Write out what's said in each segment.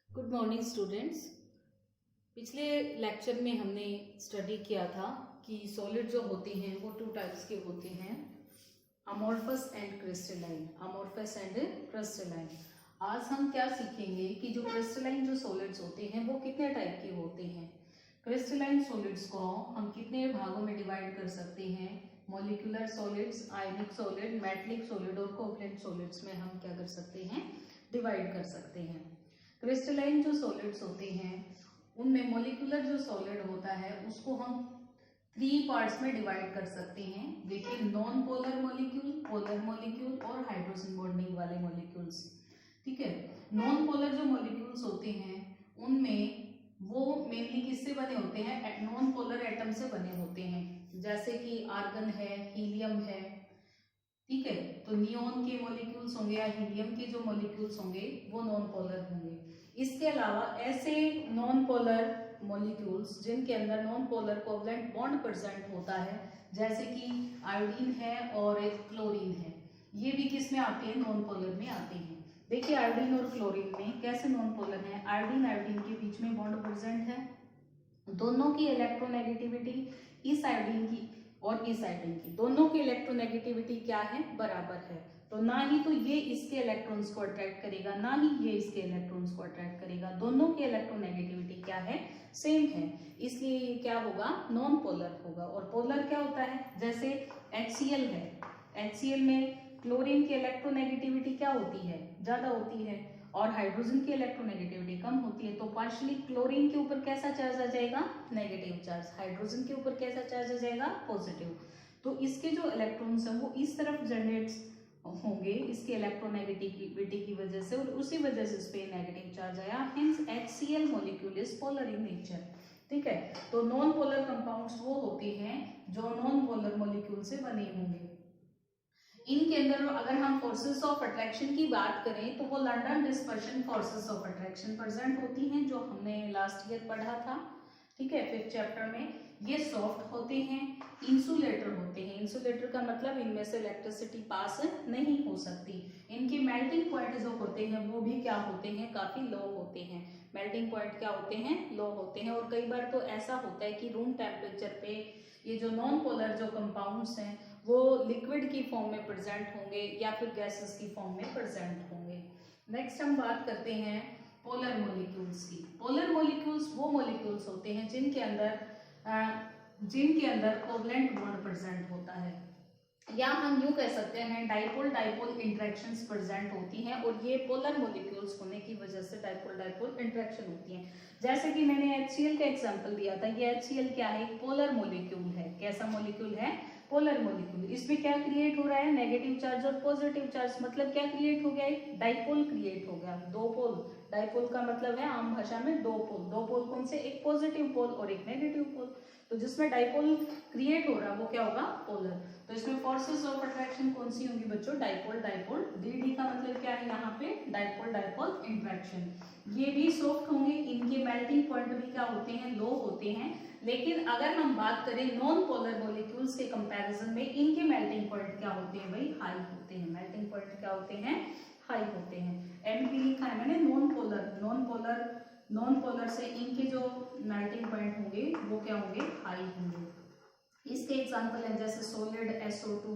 Good morning students. पिछले lecture में हमने स्टडी किया था कि सॉलिड जो होते हैं वो टू टाइप्स के होते हैं, amorphous and crystalline. Amorphous and crystalline. आज हम क्या सीखेंगे कि जो क्रिस्टलाइन जो सॉलिड्स होते हैं वो कितने टाइप के होते हैं। क्रिस्टलाइन सॉलिड्स को हम कितने भागों में डिवाइड कर सकते हैं, मॉलिक्यूलर सॉलिड्स, आयनिक सॉलिड, मेटलिक सॉलिड और कोवलेंट सॉलिड्स में हम क्या कर सकते हैं, डिवाइड कर सकते हैं। क्रिस्टलाइन जो सॉलिड्स होते हैं उनमें मॉलिक्यूलर जो सॉलिड होता है उसको हम 3 पार्ट्स में डिवाइड कर सकते हैं। देखिए, non polar molecule, polar molecule और हाइड्रोजन बॉन्डिंग वाले मॉलिक्यूल्स। ठीक है, नॉन पोलर जो मॉलिक्यूल्स होते हैं उनमें वो मेनली किससे बने होते हैं, नॉन पोलर एटम से बने होते हैं, जैसे कि आर्गन है, हीलियम है। ठीक है, तो नियोन के मॉलिक्यूल्स होंगे या हीलियम के जो मॉलिक्यूल्स होंगे वो नॉन पोलर होंगे। इसके अलावा ऐसे नॉन पोलर मॉलिक्यूल्स जिनके अंदर non polar covalent bond present होता है, जैसे कि आयोडीन है और एक क्लोरीन है, ये भी किस में आते हैं, नॉन पोलर में आते हैं। देखिए, आयोडीन और क्लोरीन में कैसे नॉन पोलर है, आयोडीन आयोडीन के बीच में बॉन्ड प्रेजेंट है, दोनों की इलेक्ट्रोनेगेटिविटी इस आयोडीन की और इस आयोडीन की, दोनों की इलेक्ट्रोनेगेटिविटी क्या है, बराबर है। तो ना ही तो ये इसके इलेक्ट्रॉन्स को अट्रैक्ट करेगा, ना ही ये इसके इलेक्ट्रॉन्स को अट्रैक्ट करेगा, दोनों की इलेक्ट्रोनेगेटिविटी क्या है, सेम है, इसलिए ये क्या होगा, नॉन पोलर होगा। और पोलर क्या होता है, जैसे HCl है, HCl में क्लोरीन की इलेक्ट्रोनेगेटिविटी क्या होती है, ज्यादा होती है और हाइड्रोजन की इलेक्ट्रोनेगेटिविटी कम होती है। तो पार्शियली क्लोरीन के ऊपर कैसा चार्ज आ जाएगा, नेगेटिव चार्ज, हाइड्रोजन के ऊपर कैसा चार्ज आ जाएगा, पॉजिटिव। तो इसके जो इलेक्ट्रॉन्स हैं वो इस तरफ जनरेट होंगे इसके इलेक्ट्रोनेगेटिविटी की वजह से, और उसी वजह से इस पे नेगेटिव चार्ज आया। Hence HCl molecule is polar in nature. ठीक है, तो नॉन पोलर कंपाउंड्स वो होते हैं जो नॉन पोलर मॉलिक्यूल से बने होंगे। इनके अंदर अगर हम फोर्सेस ऑफ अट्रैक्शन की बात करें तो वो London dispersion forces of attraction present होती हैं, जो हमने लास्ट ईयर पढ़ा था। ठीक है, 5th चैप्टर में। ये सॉफ्ट होते हैं, इंसुलेटर होते हैं। इंसुलेटर का मतलब इनमें से इलेक्ट्रिसिटी पास नहीं हो सकती। इनके मेल्टिंग पॉइंट जो होते हैं वो भी क्या होते हैं, काफी लो होते हैं। मेल्टिंग पॉइंट क्या होते हैं, लो होते हैं। और कई बार तो ऐसा होता है कि रूम टेम्परेचर पे ये जो नॉन पोलर जो कंपाउंड्स हैं वो लिक्विड की फॉर्म में प्रेजेंट होंगे या फिर गैसेस की फॉर्म में प्रेजेंट होंगे। नेक्स्ट हम बात करते हैं पोलर मॉलिक्यूल्स की। पोलर मॉलिक्यूल्स वो मॉलिक्यूल्स होते हैं जिनके अंदर कोवलेंट बॉन्ड प्रेजेंट होता है, या हम यूं कह सकते हैं डाइपोल डाइपोल इंटरेक्शंस प्रेजेंट होती हैं, और ये पोलर मॉलिक्यूल्स होने की वजह से डाइपोल डाइपोल इंटरेक्शन होती हैं। जैसे कि मैंने HCl का एग्जांपल दिया था, ये HCl क्या है, एक पोलर मॉलिक्यूल है। कैसा मॉलिक्यूल है, पोलर मॉलिक्यूल। इसमें क्या क्रिएट हो रहा है, नेगेटिव चार्ज और पॉजिटिव चार्ज। मतलब क्या क्रिएट हो गया, एक डाइपोल क्रिएट हो गया, दो पोल। डाइपोल का मतलब है आम भाषा में दो पोल। दो पोल कौन से, एक पॉजिटिव पोल और एक नेगेटिव पोल। तो जिसमें डाइपोल क्रिएट हो रहा है वो क्या होगा, पोलर। तो इसमें फोर्सेस ऑफ अट्रैक्शन कौन सी होंगी बच्चों, डाइपोल डाइपोल। डी का मतलब क्या है यहाँ पे, डाइपोल डाइपोल इंट्रैक्शन। ये भी सॉफ्ट होंगे, इनके मेल्टिंग पॉइंट भी क्या होते हैं, लो होते हैं। लेकिन अगर हम बात करें नॉन पोलर मॉलिक्यूल्स के कंपैरिजन में, इनके मेल्टिंग पॉइंट क्या होते हैं भाई, हाई होते हैं। मेल्टिंग पॉइंट क्या होते हैं, हाई होते हैं। MP लिखा है मैंने, नॉन पोलर। नॉन पोलर से इनके जो मेल्टिंग पॉइंट होंगे वो क्या होंगे, हाई होंगे। इसके एग्जाम्पल हैं जैसे सॉलिड SO2,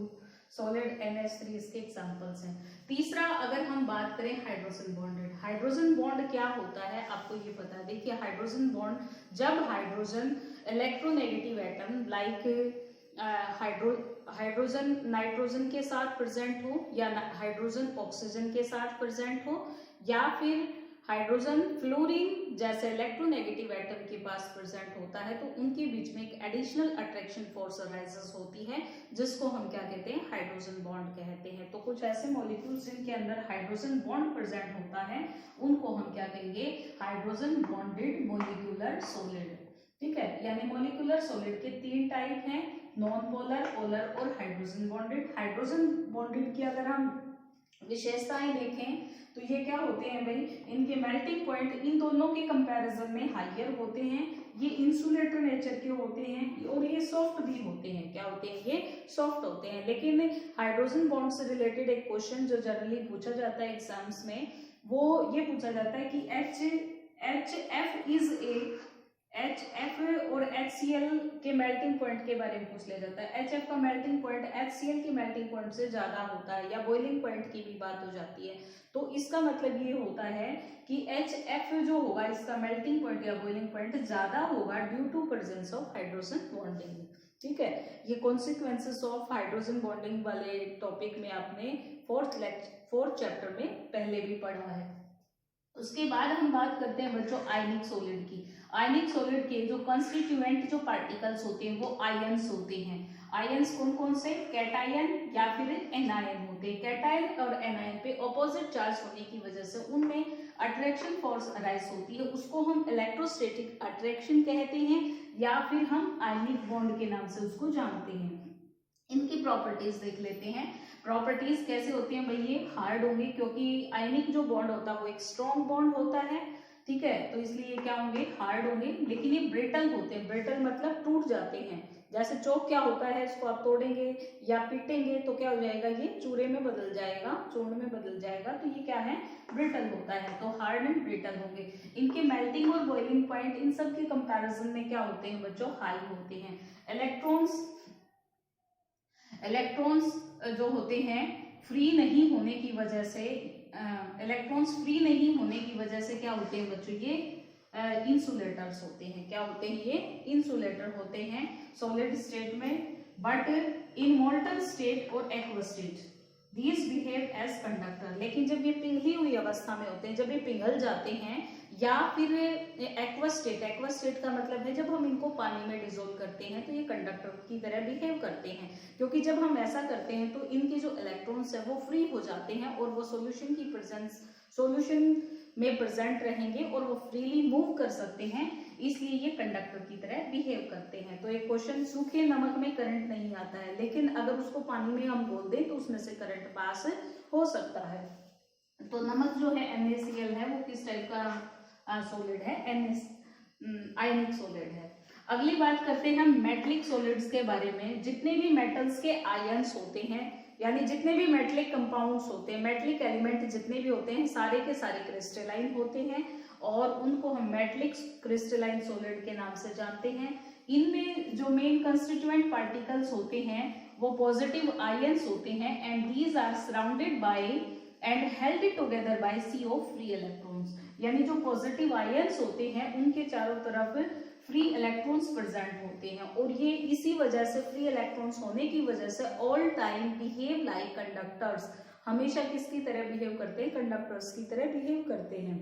सॉलिड NH3, इसके एग्जाम्पल्स हैं। तीसरा अगर हम बात करें हाइड्रोजन बॉन्डेड। हाइड्रोजन बॉन्ड क्या होता है आपको ये पता है। देखिए, हाइड्रोजन बॉन्ड, जब hydrogen electronegative atom like hydrogen nitrogen के साथ प्रेजेंट हो, या हाइड्रोजन ऑक्सीजन के साथ प्रेजेंट हो, या फिर हाइड्रोजन फ्लोरीन जैसे इलेक्ट्रोनेगेटिव एटम के पास प्रेजेंट होता है, तो उनके बीच में एक एडिशनल अट्रैक्शन फोर्स अराइजेस होती है, जिसको हम क्या कहते हैं, हाइड्रोजन बॉन्ड कहते हैं। तो कुछ ऐसे मॉलिक्यूल्स जिनके अंदर हाइड्रोजन बॉन्ड प्रेजेंट होता है उनको हम क्या कहेंगे, हाइड्रोजन बॉन्डेड मॉलिक्यूलर सॉलिड। ठीक है, यानी मॉलिक्यूलर सॉलिड के 3 टाइप हैं, नॉन पोलर, पोलर और हाइड्रोजन बॉन्डेड। हाइड्रोजन बॉन्डेड की अगर हम विशेषताएं देखें तो ये क्या होते हैं भाई, इनके मेल्टिंग पॉइंट इन दोनों के कंपैरिजन में हायर होते हैं। ये इंसुलेटर नेचर के होते हैं और ये सॉफ्ट भी होते हैं। क्या होते हैं, ये सॉफ्ट होते हैं। लेकिन हाइड्रोजन बॉन्ड से रिलेटेड एक क्वेश्चन जो जनरली पूछा जाता है एग्जाम्स में, वो ये पूछा जाता है कि HF इज ए, HF और HCl के मेल्टिंग पॉइंट के बारे में पूछ लिया जाता है। HF का मेल्टिंग पॉइंट HCl की मेल्टिंग पॉइंट से ज्यादा होता है, या बॉइलिंग पॉइंट की भी बात हो जाती है। तो इसका मतलब ये होता है कि HF जो होगा इसका मेल्टिंग पॉइंट या बॉइलिंग पॉइंट ज्यादा होगा due to presence of hydrogen bonding. ठीक है, ये कॉन्सिक्वेंसेस ऑफ हाइड्रोजन बॉन्डिंग वाले टॉपिक में आपने फोर्थ चैप्टर में पहले भी पढ़ा है। उसके बाद हम बात करते हैं बच्चों आयनिक सॉलिड की। आयनिक सॉलिड के जो कंस्टिट्यूएंट जो पार्टिकल्स होते हैं वो आयंस होते हैं। आयंस कौन कौन से? कैटायन या फिर एनायन होते हैं। कैटायन और एनायन पे ऑपोजिट चार्ज होने की वजह से उनमें अट्रैक्शन फोर्स अराइज होती है, उसको हम इलेक्ट्रोस्टैटिक अट्रैक्शन कहते हैं, या फिर हम आयनिक बॉन्ड के नाम से उसको जानते हैं। इनकी प्रॉपर्टीज देख लेते हैं। प्रॉपर्टीज कैसे होती हैं भाई? ये हार्ड होंगे क्योंकि आयनिक जो बॉन्ड होता है वो एक स्ट्रॉन्ग बॉन्ड होता है, ठीक है, तो इसलिए क्या होंगे? हार्ड होंगे। लेकिन ये ब्रिटल होते हैं। ब्रिटल मतलब टूट जाते हैं। जैसे चौक क्या होता है, इसको आप तोड़ेंगे या पीटेंगे तो क्या हो जाएगा? ये चूरे में बदल जाएगा, चूर्ण में बदल जाएगा। तो ये क्या है? ब्रिटल होता है। तो हार्ड एंड ब्रिटल होंगे। इनके मेल्टिंग और बॉइलिंग पॉइंट इन सब के कंपैरिजन में क्या होते हैं बच्चों? हाई होते हैं। इलेक्ट्रॉन्स जो होते हैं फ्री नहीं होने की वजह से, इलेक्ट्रॉन्स फ्री नहीं होने की वजह से क्या होते हैं बच्चों? ये इंसुलेटर्स होते हैं। क्या होते हैं? ये इंसुलेटर होते हैं सॉलिड स्टेट में। बट इन मोल्टन स्टेट और aqua state these behave as conductor. लेकिन जब ये पिघली हुई अवस्था में होते हैं, जब ये पिघल जाते हैं, या फिर एक्वा स्टेट का मतलब है जब हम इनको पानी में डिसोल्व करते हैं तो ये कंडक्टर की तरह बिहेव करते हैं। क्योंकि जब हम ऐसा करते हैं तो इनके जो इलेक्ट्रॉन्स है वो फ्री हो जाते हैं और वो सॉल्यूशन में प्रेजेंट रहेंगे और वो फ्रीली मूव कर सकते हैं, इसलिए ये कंडक्टर की तरह बिहेव करते हैं। तो एक क्वेश्चन, सूखे नमक में करंट नहीं आता है, लेकिन अगर उसको पानी में हम घोल दें तो उसमें से करंट पास हो सकता है। तो नमक जो है NaCl है, वो किस टाइप का सॉलिड है? आयनिक सॉलिड है। अगली बात करते हैं हम मेटलिक सॉलिड्स के बारे में। जितने भी मेटल्स के आयंस होते हैं, यानी जितने भी मेटलिक कंपाउंड्स होते हैं, मेटलिक एलिमेंट जितने भी होते हैं, सारे के सारे क्रिस्टलाइन होते हैं और उनको हम मेटलिक क्रिस्टलाइन सॉलिड के नाम से जानते हैं। इनमें जो मेन कंस्टिट्यूएंट पार्टिकल्स होते हैं वो पॉजिटिव आयंस होते हैं, and these are surrounded by and held together by CO free electrons. यानी जो पॉजिटिव आयंस होते हैं उनके चारों तरफ फ्री इलेक्ट्रॉन्स प्रेजेंट होते हैं, और ये इसी वजह से, फ्री इलेक्ट्रॉन्स होने की वजह से all time behave like conductors. हमेशा किसकी तरह बिहेव करते हैं? कंडक्टर्स की तरह बिहेव करते हैं।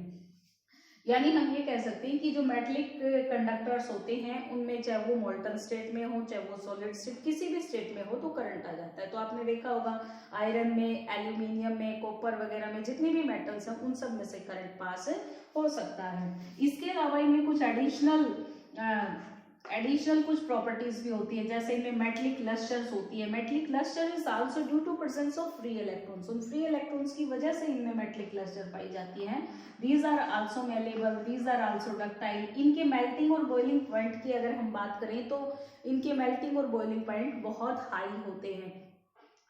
यानी हम ये कह सकते हैं कि जो मेटलिक कंडक्टर्स होते हैं उनमें चाहे वो मोल्टन स्टेट में हो, चाहे वो सॉलिड स्टेट, किसी भी स्टेट में हो तो करंट आ जाता है। तो आपने देखा होगा आयरन में, एल्यूमिनियम में, कॉपर वगैरह में, जितने भी मेटल्स हैं उन सब में से करंट पास हो सकता है। इसके अलावा इनमें कुछ एडिशनल कुछ प्रॉपर्टीज भी होती है, जैसे इनमें मेटलिक लस्टर्स होती है। Metallic lustre is also due to presence of free electrons. उन फ्री इलेक्ट्रॉन्स की वजह से इनमें मेटलिक लस्टर पाई जाती है। These are also malleable, these are also ductile. इनके मेल्टिंग और बॉइलिंग पॉइंट की अगर हम बात करें तो इनके मेल्टिंग और बॉइलिंग पॉइंट बहुत हाई होते हैं।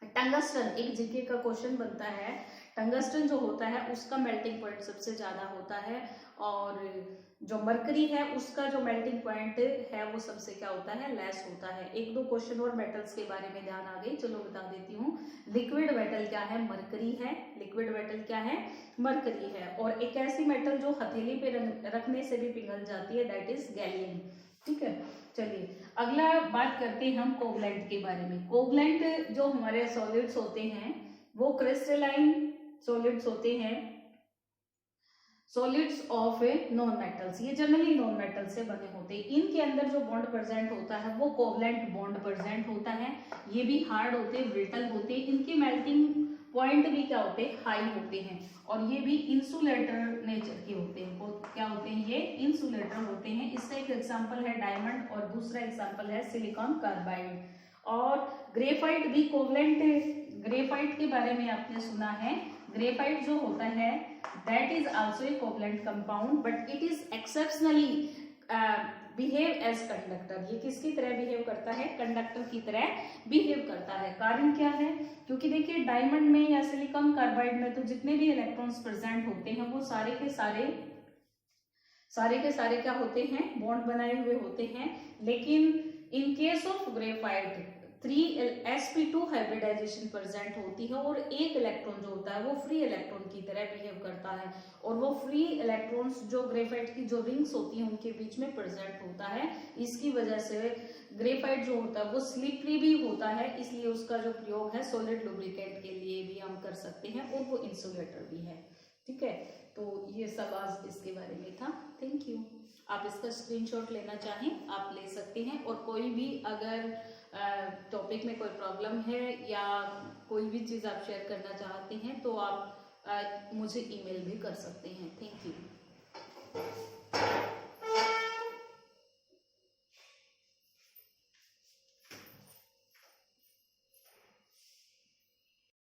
टंगस्टन, एक जीके का क्वेश्चन बनता है, टंगस्टन जो होता है उसका मेल्टिंग पॉइंट सबसे ज्यादा होता है, और जो मरकरी है उसका जो मेल्टिंग पॉइंट है वो सबसे क्या होता है? लेस होता है। एक दो क्वेश्चन और मेटल्स के बारे में ध्यान आ गई, चलो बता देती हूँ। लिक्विड मेटल क्या है? मरकरी है। लिक्विड मेटल क्या है? मरकरी है। और एक ऐसी मेटल जो हथेली पे रखने से भी पिघल जाती है, दैट इज गैलियम। ठीक है, चलिए अगला बात करते हैं हम कोवलेंट के बारे में। कोवलेंट जो हमारे सॉलिड्स होते हैं वो क्रिस्टलाइन सॉलिड्स होते हैं, सॉलिड्स ऑफ नॉन मेटल्स। ये जनरली नॉन मेटल से बने होते हैं। इनके अंदर जो बॉन्ड प्रेजेंट होता है वो कोवलेंट बॉन्ड प्रेजेंट होता है। ये भी हार्ड होते हैं, ब्रिटल होते हैं। इनके मेल्टिंग पॉइंट भी क्या होते हैं? हाई होते हैं, और ये भी इंसुलेटर नेचर के होते हैं। क्या होते हैं? ये इंसुलेटर होते हैं। इसका एक एग्जांपल है डायमंड और दूसरा एग्जांपल है सिलिकॉन कार्बाइड। और ग्रेफाइट भी कोवलेंट, ग्रेफाइट के बारे में आपने सुना है। ग्रेफाइट जो होता है that is also a covalent compound but it is exceptionally behave as conductor। ये किसकी तरह बिहेव करता है? कंडक्टर की तरह बिहेव करता है। कारण क्या है? क्योंकि देखिए डायमंड में या सिलिकॉन कार्बाइड में तो जितने भी इलेक्ट्रॉन्स प्रेजेंट होते हैं वो सारे के सारे सारे के सारे क्या होते हैं, बॉन्ड बनाए हुए होते हैं। लेकिन in case of graphite 3sp2 hybridisation present होती है और एक इलेक्ट्रॉन जो होता है वो फ्री इलेक्ट्रॉन की तरह बिहेव करता है, और वो फ्री इलेक्ट्रॉन्स जो ग्रेफाइट की जो रिंग्स होती हैं उनके बीच में प्रेजेंट होता है। इसकी वजह से ग्रेफाइट जो होता है वो स्लिपरी भी होता है, इसलिए उसका जो प्रयोग है सॉलिड लुब्रिकेंट के लिए भी हम कर सकते हैं, और वो इंसुलेटर भी है। ठीक है, तो ये सब आज इसके बारे में था। Thank you. आप इसका स्क्रीनशॉट लेना चाहें आप ले सकते हैं, और कोई भी अगर टॉपिक में कोई प्रॉब्लम है या कोई भी चीज़ आप शेयर करना चाहते हैं तो आप मुझे ईमेल भी कर सकते हैं। Thank you.